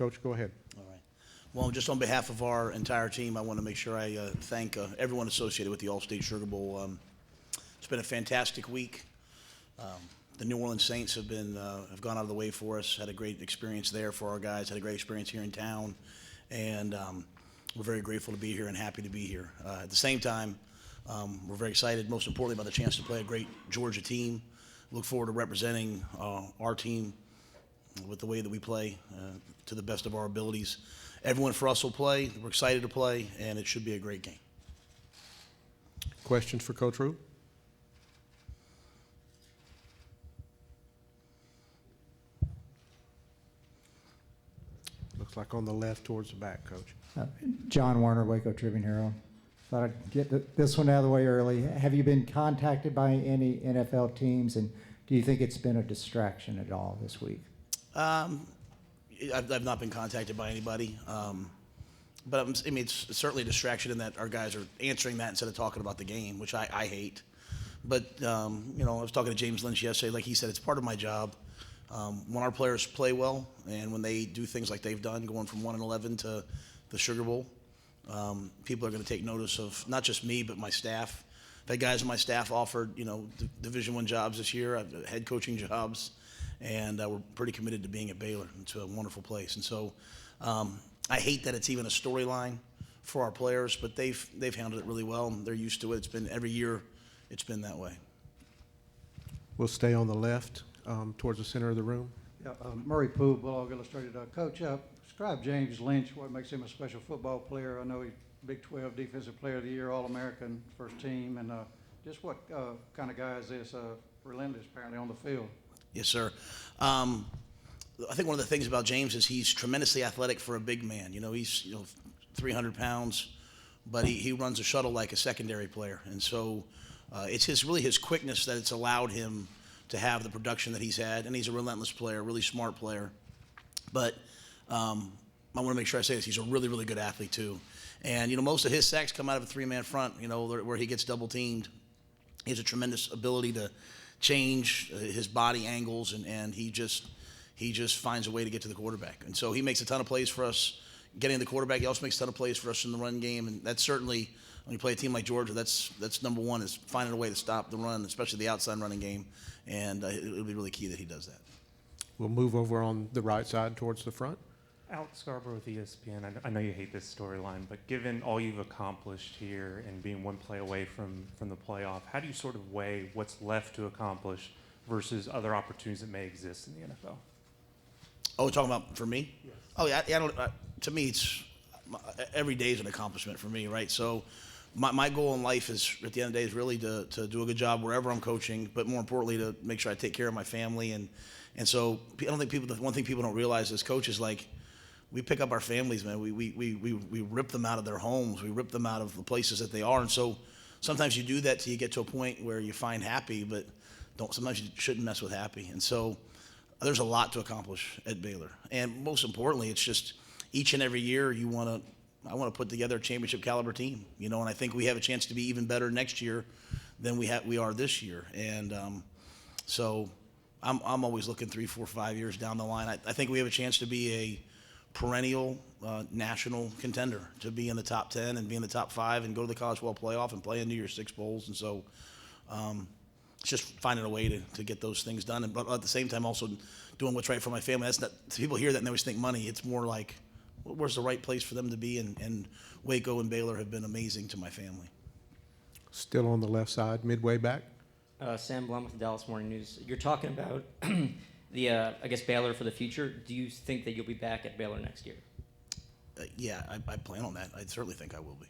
Coach, go ahead. All right. Well, just on behalf of our entire team, I want to make sure I thank everyone associated with the Allstate Sugar Bowl. It's been a fantastic week. The New Orleans Saints have gone out of the way for us, had a great experience there for our guys, had a great experience here in town, and we're very grateful to be here and happy to be here. At the same time, we're very excited, most importantly, about the chance to play a great Georgia team. Look forward to representing our team with the way that we play to the best of our abilities. Everyone for us will play. We're excited to play, and it should be a great game. Questions for Coach Rhule? Looks like on the left towards the back, Coach. John Warner, Waco Tribune Herald. Thought I'd get this one out of the way early. Have you been contacted by any NFL teams, and do you think it's been a distraction at all this week? I've not been contacted by anybody, but I mean, it's certainly a distraction in that our guys are answering that instead of talking about the game, which I hate. But you know, I was talking to James Lynch yesterday. Like he said, it's part of my job. When our players play well and when they do things like they've done, going from 1-11 to the Sugar Bowl, people are going to take notice of not just me but my staff. I've had guys on my staff offered, you know, Division I jobs this year. I've had head coaching jobs. And we're pretty committed to being at Baylor. It's a wonderful place. And so I hate that it's even a storyline for our players, but they've handled it really well, and they're used to it. It's been every year it's been that way. We'll stay on the left towards the center of the room. Yeah, Murray Poole, Bulldog Illustrated. Coach, describe James Lynch, what makes him a special football player. I know he's Big 12 Defensive Player of the Year, All-American, first team, and just what kind of guy is this? Relentless, apparently, on the field. Yes, sir. I think one of the things about James is he's tremendously athletic for a big man. You know, he's 300 pounds, but he runs a shuttle like a secondary player. And so it's really his quickness that it's allowed him to have the production that he's had. And he's a relentless player, really smart player. But I want to make sure I say this. He's a really, really good athlete, too. And, you know, most of his sacks come out of a three-man front, you know, where he gets double-teamed. He has a tremendous ability to change his body angles, and he just finds a way to get to the quarterback. And so he makes a ton of plays for us getting the quarterback. He also makes a ton of plays for us in the run game, and that's certainly, when you play a team like Georgia, that's number one, is finding a way to stop the run, especially the outside running game, and it'll be really key that he does that. We'll move over on the right side towards the front. Alex Scarborough with ESPN. I know you hate this storyline, but given all you've accomplished here and being one play away from the playoff, how do you sort of weigh what's left to accomplish versus other opportunities that may exist in the NFL? Oh, talking about for me? Yes. Oh, yeah. I don't. To me, it's every day is an accomplishment for me, right? So, my goal in life is, at the end of the day, is really to do a good job wherever I'm coaching, but more importantly, to make sure I take care of my family. And so, I don't think the one thing people don't realize as coaches, like, we pick up our families, man. We rip them out of their homes. We rip them out of the places that they are. And so sometimes you do that till you get to a point where you find happy, but sometimes you shouldn't mess with happy. And so there's a lot to accomplish at Baylor. And most importantly, it's just each and every year I want to put together a championship caliber team, you know, and I think we have a chance to be even better next year than we are this year. And so I'm always looking 3, 4, 5 years down the line. I think we have a chance to be a perennial national contender, to be in the top 10 and be in the top 5 and go to the College Football Playoff and play in New Year's Six bowls. And so it's just finding a way to get those things done, but at the same time also doing what's right for my family. That's not, people hear that and they always think money. It's more like, where's the right place for them to be? And Waco and Baylor have been amazing to my family. Still on the left side, midway back. Sam Blum with the Dallas Morning News. You're talking about I guess Baylor for the future. Do you think that you'll be back at Baylor next year? Yeah, I plan on that. I certainly think I will be.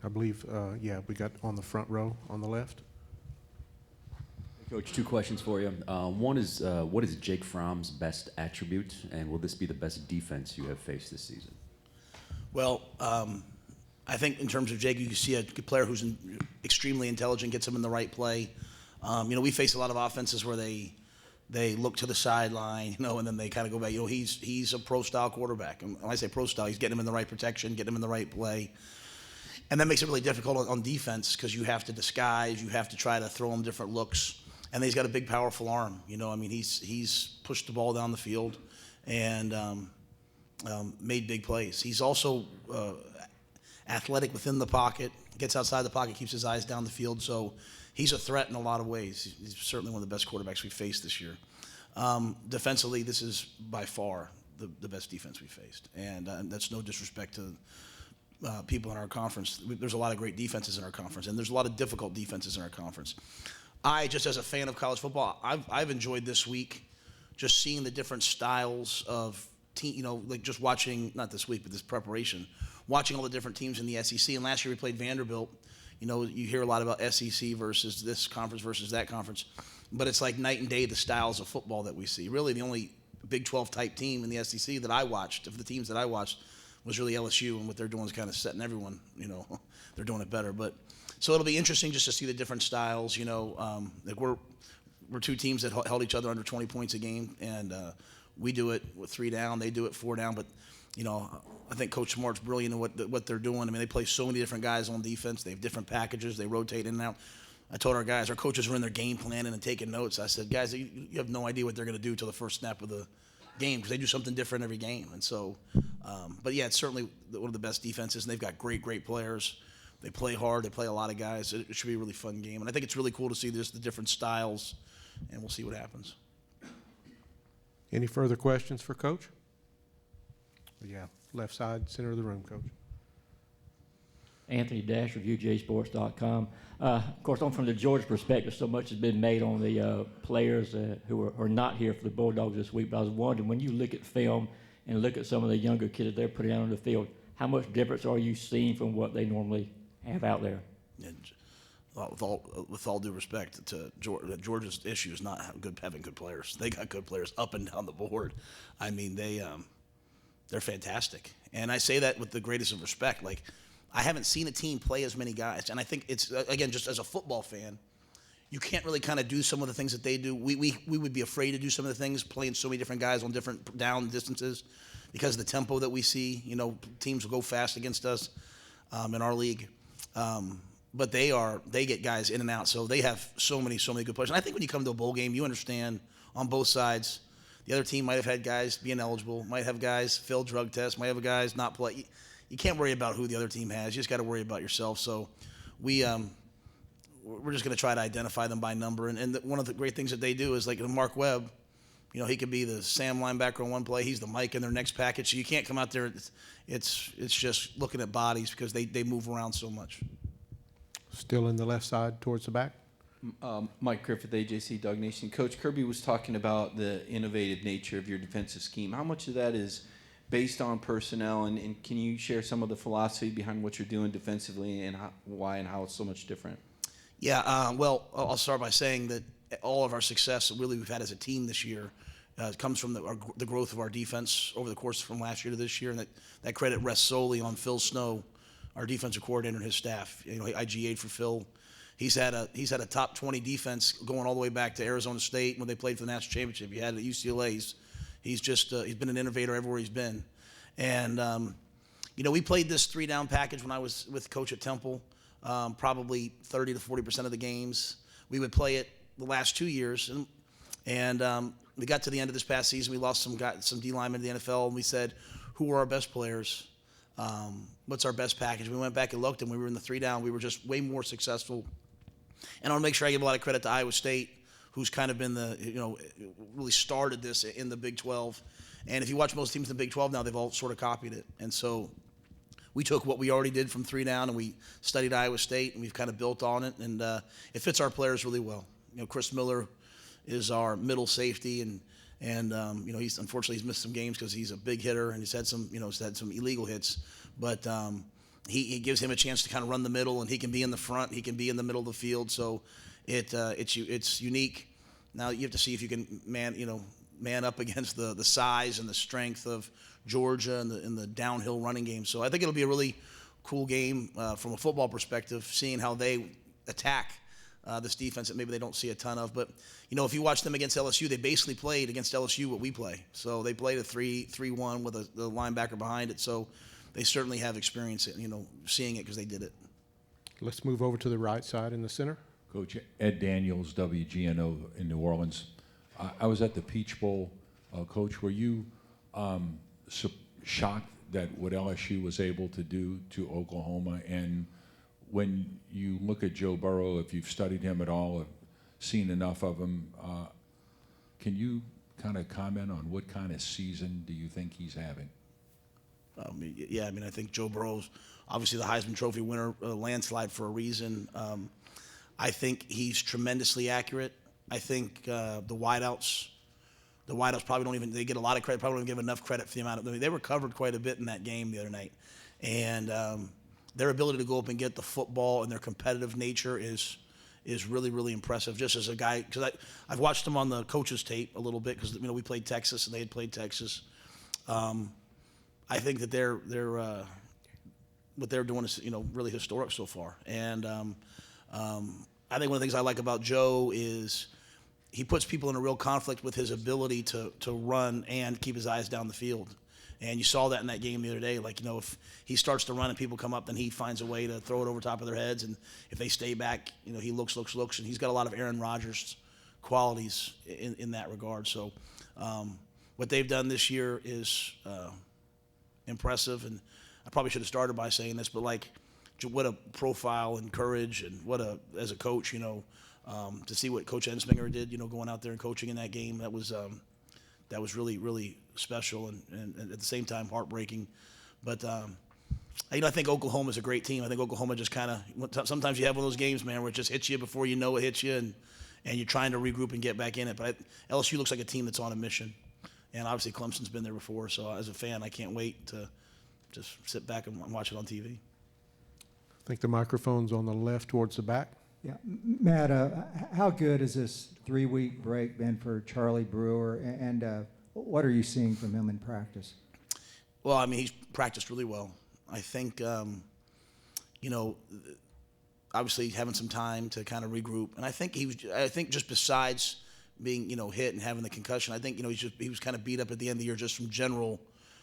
I believe, we got on the front row on the left. Coach, 2 questions for you. One is, what is Jake Fromm's best attribute, and will this be the best defense you have faced this season? Well, I think in terms of Jake, you can see a player who's extremely intelligent, gets him in the right play. You know, we face a lot of offenses where they look to the sideline, you know, and then they kind of go back. You know, he's a pro-style quarterback. And when I say pro-style, he's getting him in the right protection, getting him in the right play. And that makes it really difficult on defense because you have to disguise, you have to try to throw them different looks. and he's got a big, powerful arm. You know, I mean, he's pushed the ball down the field and made big plays. He's also athletic within the pocket, gets outside the pocket, keeps his eyes down the field. So he's a threat in a lot of ways. He's certainly one of the best quarterbacks we've faced this year. Defensively, this is by far the best defense we've faced. And that's no disrespect to people in our conference. There's a lot of great defenses in our conference, and there's a lot of difficult defenses in our conference. Just as a fan of college football, I've enjoyed this week just seeing the different styles of team, you know, like just watching, not this week, but this preparation, watching all the different teams in the SEC. And last year we played Vanderbilt. You know, you hear a lot about SEC versus this conference versus that conference, but it's like night and day the styles of football that we see. Really, the only Big 12 type team in the SEC that I watched, of the teams that I watched, was really LSU, and what they're doing is kind of setting everyone, you know, they're doing it better. But so it'll be interesting just to see the different styles. You know, like we're two teams that held each other under 20 points a game, and we do it with 3 down, they do it 4 down. But you know, I think Coach Smart's brilliant in what they're doing. I mean, they play so many different guys on defense. They have different packages. They rotate in and out. I told our guys, our coaches were in their game planning and taking notes. I said, guys, you have no idea what they're going to do till the first snap of the game, because they do something different every game. And so, but yeah, it's certainly one of the best defenses, and they've got great players. They play hard. They play a lot of guys. It should be a really fun game. And I think it's really cool to see the different styles, and we'll see what happens. Any further questions for Coach? Yeah, left side, center of the room, Coach. Anthony Dash, ReviewJSports.com. Of course, I'm from the Georgia perspective. So much has been made on the players who are not here for the Bulldogs this week. But I was wondering, when you look at film and look at some of the younger kids that they're putting out on the field, how much difference are you seeing from what they normally have out there? And with all due respect to Georgia's issue is not having good players. They got good players up and down the board. I mean, they're fantastic. And I say that with the greatest of respect. Like, I haven't seen a team play as many guys. And I think it's, again, just as a football fan, you can't really kind of do some of the things that they do. We would be afraid to do some of the things, playing so many different guys on different down distances because of the tempo that we see. You know, teams will go fast against us in our league. But they get guys in and out. So they have so many good players. And I think when you come to a bowl game, you understand on both sides, the other team might have had guys be ineligible, might have guys fail drug tests, might have guys not play. You can't worry about who the other team has. You just got to worry about yourself. So we're just going to try to identify them by number. And one of the great things that they do is, like Mark Webb, you know, he could be the Sam linebacker on one play. He's the Mike in their next package. So you can't come out there. It's just looking at bodies because they move around so much. Still in the left side towards the back. Mike Griffith, AJC Dog Nation. Coach Kirby was talking about the innovative nature of your defensive scheme. How much of that is based on personnel, and can you share some of the philosophy behind what you're doing defensively and why and how it's so much different? Yeah, well, I'll start by saying that all of our success really we've had as a team this year comes from the growth of our defense over the course from last year to this year, and that credit rests solely on Phil Snow, our defensive coordinator, and his staff. You know, I GA'd for Phil. He's had a top 20 defense going all the way back to Arizona State when they played for the national championship. He had it at UCLA. He's been an innovator everywhere he's been. And, you know, we played this 3-down package when I was with Coach at Temple, probably 30 to 40% of the games. We would play it the last 2 years. And we got to the end of this past season. We lost some D linemen in the NFL, and we said, who are our best players? What's our best package? We went back and looked, and we were in the 3-down. We were just way more successful. And I want to make sure I give a lot of credit to Iowa State, who's kind of been really started this in the Big 12. And if you watch most teams in the Big 12 now, they've all sort of copied it. And so we took what we already did from 3-down, and we studied Iowa State, and we've kind of built on it. And it fits our players really well. You know, Chris Miller is our middle safety, and you know, he's missed some games because he's a big hitter, and he's had some illegal hits. But he gives him a chance to kind of run the middle, and he can be in the front, he can be in the middle of the field. So it's unique. Now you have to see if you can man up against the size and the strength of Georgia and the downhill running game. So I think it'll be a really cool game from a football perspective, seeing how they attack this defense that maybe they don't see a ton of. But, you know, if you watch them against LSU, they basically played against LSU what we play. So they played a 3-1 with the linebacker behind it. So they certainly have experience, seeing it because they did it. Let's move over to the right side in the center. Coach Ed Daniels, WGNO in New Orleans. I was at the Peach Bowl. Coach, were you shocked that what LSU was able to do to Oklahoma? And when you look at Joe Burrow, if you've studied him at all, or seen enough of him, can you kind of comment on what kind of season do you think he's having? Yeah, I mean, I think Joe Burrow's obviously the Heisman Trophy winner, landslide for a reason. I think he's tremendously accurate. I think the wideouts probably don't even, they get a lot of credit, probably don't give enough credit for the amount of, I mean, they were covered quite a bit in that game the other night. And their ability to go up and get the football and their competitive nature is really, really impressive. Just as a guy, because I've watched them on the coaches tape a little bit, because we played Texas and they had played Texas. I think that they're what they're doing is really historic so far. And I think one of the things I like about Joe is he puts people in a real conflict with his ability to run and keep his eyes down the field. And you saw that in that game the other day. Like, if he starts to run and people come up, then he finds a way to throw it over top of their heads. And if they stay back, he looks. And he's got a lot of Aaron Rodgers qualities in that regard. So what they've done this year is impressive. And I probably should have started by saying this, but what a profile and courage, and as a coach, to see what Coach Ensminger did, going out there and coaching in that game, that was really, really special and at the same time heartbreaking. But I think Oklahoma's a great team. I think Oklahoma just kind of, sometimes you have one of those games, man, where it just hits you before you know it hits you, and you're trying to regroup and get back in it. But LSU looks like a team that's on a mission, and obviously Clemson's been there before. So as a fan, I can't wait to just sit back and watch it on TV. I think the microphone's on the left towards the back. Yeah, Matt, how good has this 3-week break been for Charlie Brewer, and what are you seeing from him in practice? Well, I mean, he's practiced really well. I think, obviously having some time to kind of regroup, and I think just besides being, hit and having the concussion, I think, he was kind of beat up at the end of the year just from general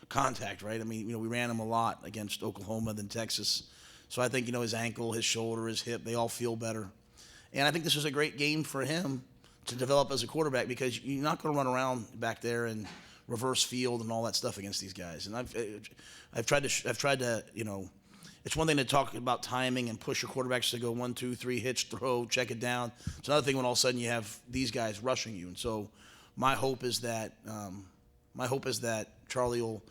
contact, right? I mean, we ran him a lot against Oklahoma, then Texas. So I think, his ankle, his shoulder, his hip, they all feel better. And I think this is a great game for him to develop as a quarterback, because you're not going to run around back there and reverse field and all that stuff against these guys. And I've tried to, it's one thing to talk about timing and push your quarterbacks to go 1, 2, 3, hitch, throw, check it down. It's another thing when all of a sudden you have these guys rushing you. And so my hope is that Charlie will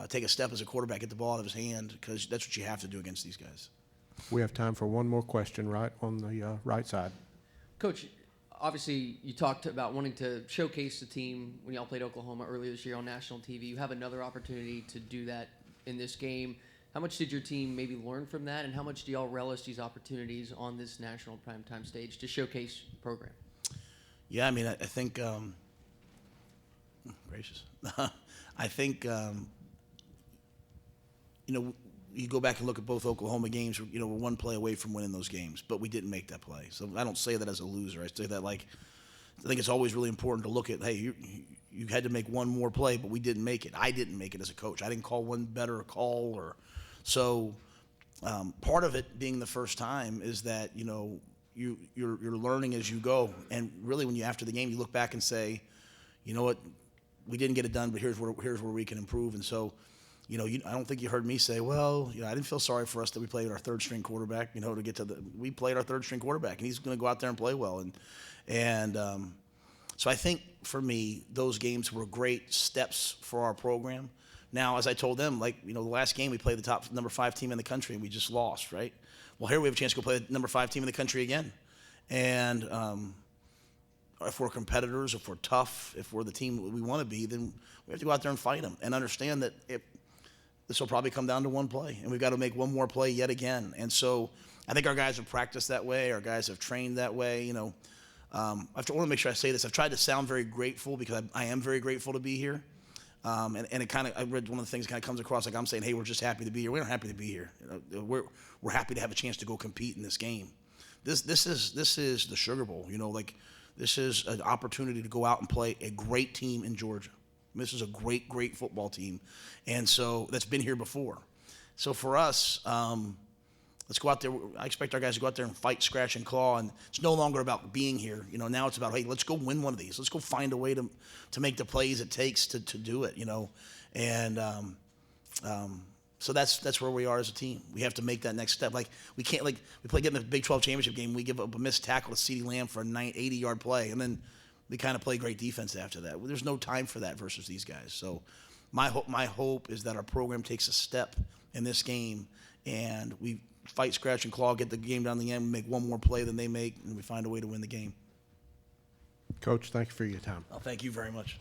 take a step as a quarterback, get the ball out of his hand, because that's what you have to do against these guys. We have time for one more question right on the right side. Coach, obviously you talked about wanting to showcase the team when y'all played Oklahoma earlier this year on national TV. You have another opportunity to do that in this game. How much did your team maybe learn from that, and how much do y'all relish these opportunities on this national primetime stage to showcase the program? Yeah, I mean, I think, gracious. I think, you go back and look at both Oklahoma games, we're one play away from winning those games, but we didn't make that play. So I don't say that as a loser. I say that I think it's always really important to look at, hey, you had to make one more play, but we didn't make it. I didn't make it as a coach. I didn't call one better call. So part of it being the first time is that, you're learning as you go. And really when after the game, you look back and say, you know what, we didn't get it done, but here's where we can improve. And so, I don't think you heard me say, well, I didn't feel sorry for us that we played our third string quarterback, to get we played our third string quarterback, and he's going to go out there and play well. And so I think for me, those games were great steps for our program. Now, as I told them, the last game we played the top number 5 team in the country and we just lost, right? Well, here we have a chance to go play the number 5 team in the country again. And if we're competitors, if we're tough, if we're the team we want to be, then we have to go out there and fight them and understand that this will probably come down to one play, and we've got to make one more play yet again. And so I think our guys have practiced that way. Our guys have trained that way. I want to make sure I say this. I've tried to sound very grateful, because I am very grateful to be here. And it kind of, I read one of the things kind of comes across like I'm saying, hey, we're just happy to be here. We're not happy to be here. We're happy to have a chance to go compete in this game. This is the Sugar Bowl. This is an opportunity to go out and play a great team in Georgia. This is a great, great football team, and so that's been here before. So for us, Let's go out there. I expect our guys to go out there and fight, scratch, and claw. And it's no longer about being here. You know, now it's about, hey, let's go win one of these. Let's go find a way to make the plays it takes to do it. You know, and so that's where we are as a team. We have to make that next step. Like we can't we get in the Big 12 championship game. We give up a missed tackle to CeeDee Lamb for a 80-yard play, and then we kind of play great defense after that. There's no time for that versus these guys. So my hope is that our program takes a step in this game, and we fight, scratch, and claw, get the game down to the end, make one more play than they make, and we find a way to win the game. Coach, thank you for your time. Thank you very much.